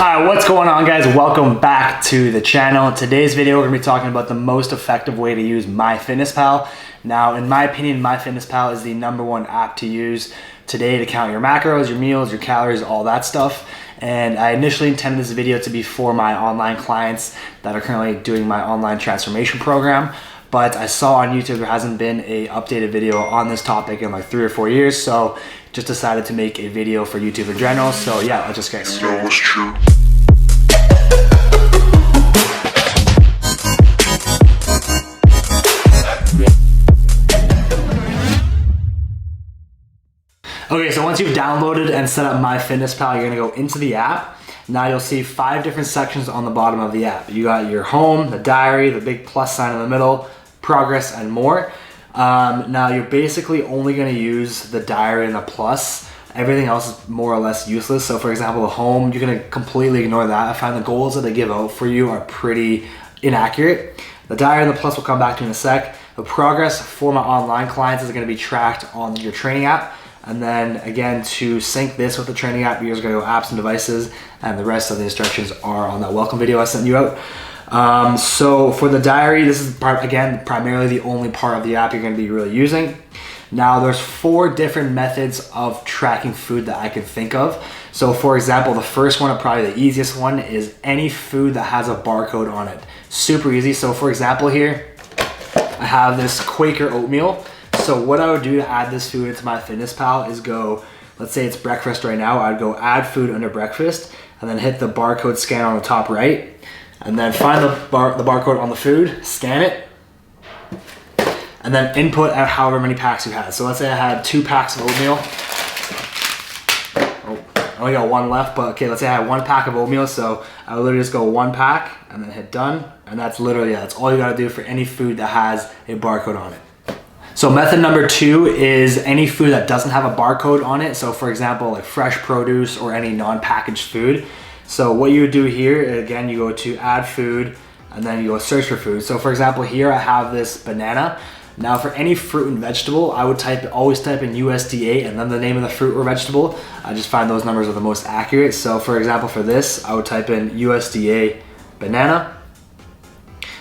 Alright, what's going on, guys? Welcome back to the channel. In today's video, we're going to be talking about the most effective way to use Myfitnesspal. Now, in my opinion, Myfitnesspal is the #1 app to use today to count your macros, your meals, your calories, all that stuff. And I initially intended this video to be for my online clients that are currently doing my online transformation program. But I saw on YouTube there hasn't been an updated video on this topic in like 3 or 4 years, so just decided to make a video for YouTube in general. So yeah, let's just get started. Okay, so once you've downloaded and set up Myfitnesspal, you're gonna go into the app. Now you'll see 5 different sections on the bottom of the app. You got your home, the diary, the big plus sign in the middle, progress, and more. Now you're basically only gonna use the diary and the plus. Everything else is more or less useless. So for example, the home, you're gonna completely ignore that. I find the goals that they give out for you are pretty inaccurate. The diary and the plus will come back to in a sec. The progress for my online clients is gonna be tracked on your training app. And then again, to sync this with the training app, you're just gonna go apps and devices, and the rest of the instructions are on that welcome video I sent you out. So for the diary, this is again, primarily the only part of the app you're gonna be really using. Now there's 4 different methods of tracking food that I can think of. So for example, the first one, and probably the easiest one, is any food that has a barcode on it. Super easy. So for example here, I have this Quaker oatmeal. So what I would do to add this food into Myfitnesspal is go, let's say it's breakfast right now, I'd go add food under breakfast, and then hit the barcode scan on the top right, and then find the barcode on the food, scan it, and then input at however many packs you had. So let's say I had 2 packs of oatmeal. Oh, I only got 1 left, but okay, let's say I had 1 pack of oatmeal, so I would literally just go 1 pack and then hit done, and that's literally, that's all you gotta do for any food that has a barcode on it. So method number 2 is any food that doesn't have a barcode on it. So for example, like fresh produce or any non-packaged food. So what you would do here, again, you go to add food and then you go search for food. So for example, here I have this banana. Now for any fruit and vegetable, I would always type in USDA and then the name of the fruit or vegetable. I just find those numbers are the most accurate. So for example, for this, I would type in USDA banana.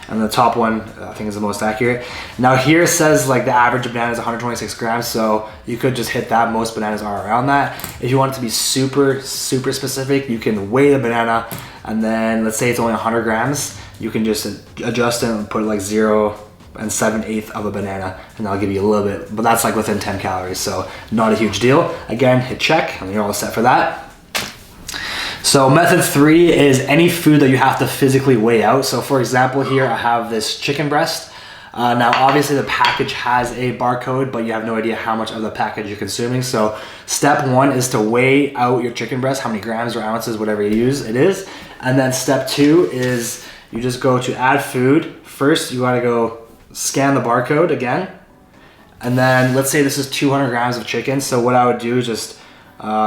And the top one, I think, is the most accurate. Now here it says like the average banana is 126 grams, so you could just hit that. Most bananas are around that. If you want it to be super specific, you can weigh the banana, and then let's say it's only 100 grams, you can just adjust it and put like 0 7/8 of a banana, and that'll give you a little bit, but that's like within 10 calories, so not a huge deal. Again, hit check, and you're all set for that. So method 3 is any food that you have to physically weigh out. So for example, here I have this chicken breast. Now obviously the package has a barcode, but you have no idea how much of the package you're consuming. So step 1 is to weigh out your chicken breast, how many grams or ounces, whatever you use it is. And then step 2 is you just go to add food. First, you gotta go scan the barcode again. And then let's say this is 200 grams of chicken. So what I would do is just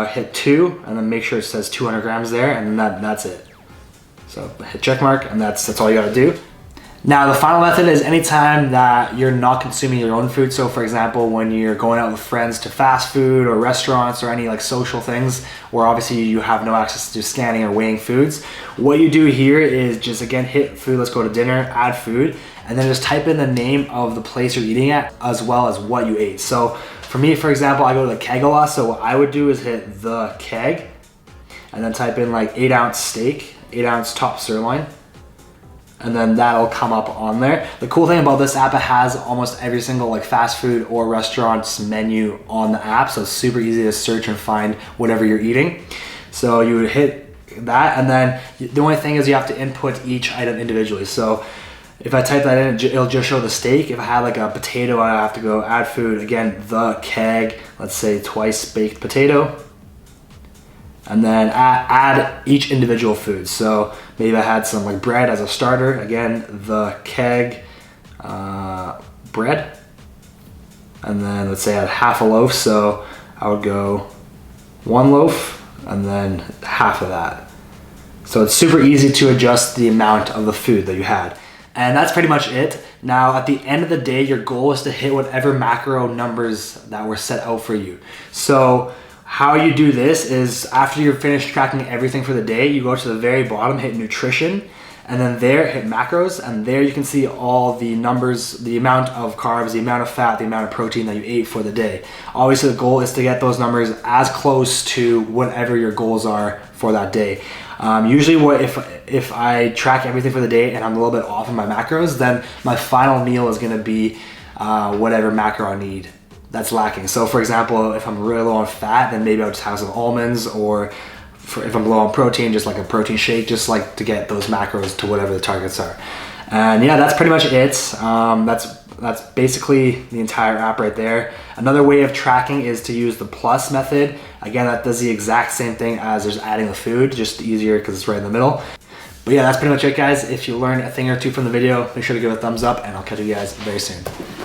hit 2 and then make sure it says 200 grams there, and that's it. So hit check mark, and that's all you gotta do. Now the final method is anytime that you're not consuming your own food. So for example, when you're going out with friends to fast food or restaurants or any like social things where obviously you have no access to scanning or weighing foods, what you do here is just again hit food, let's go to dinner, add food, and then just type in the name of the place you're eating at as well as what you ate. So for me, for example, I go to the keg a lot, so what I would do is hit the keg and then type in like 8-ounce steak, 8-ounce top sirloin, and then that'll come up on there. The cool thing about this app, it has almost every single like fast food or restaurant's menu on the app, so it's super easy to search and find whatever you're eating. So you would hit that, and then the only thing is you have to input each item individually. So if I type that in, it'll just show the steak. If I had like a potato, I have to go add food. Again, the keg, let's say twice baked potato. And then add each individual food. So maybe I had some like bread as a starter. Again, the keg, bread. And then let's say I had half a loaf. So I would go 1 loaf and then half of that. So it's super easy to adjust the amount of the food that you had. And that's pretty much it. Now, at the end of the day, your goal is to hit whatever macro numbers that were set out for you. So How you do this is after you're finished tracking everything for the day, you go to the very bottom, hit nutrition, and then there hit macros, and there you can see all the numbers, the amount of carbs, the amount of fat, the amount of protein that you ate for the day. Obviously the goal is to get those numbers as close to whatever your goals are for that day. Usually if I track everything for the day and I'm a little bit off in my macros, then my final meal is gonna be whatever macro I need that's lacking. So for example, if I'm really low on fat, then maybe I'll just have some almonds, or if I'm low on protein, just like a protein shake, just like to get those macros to whatever the targets are. And yeah, that's pretty much it. That's basically the entire app right there. Another way of tracking is to use the plus method. Again, that does the exact same thing as just adding the food, just easier because it's right in the middle. But yeah, that's pretty much it, guys. If you learned a thing or two from the video, make sure to give it a thumbs up, and I'll catch you guys very soon.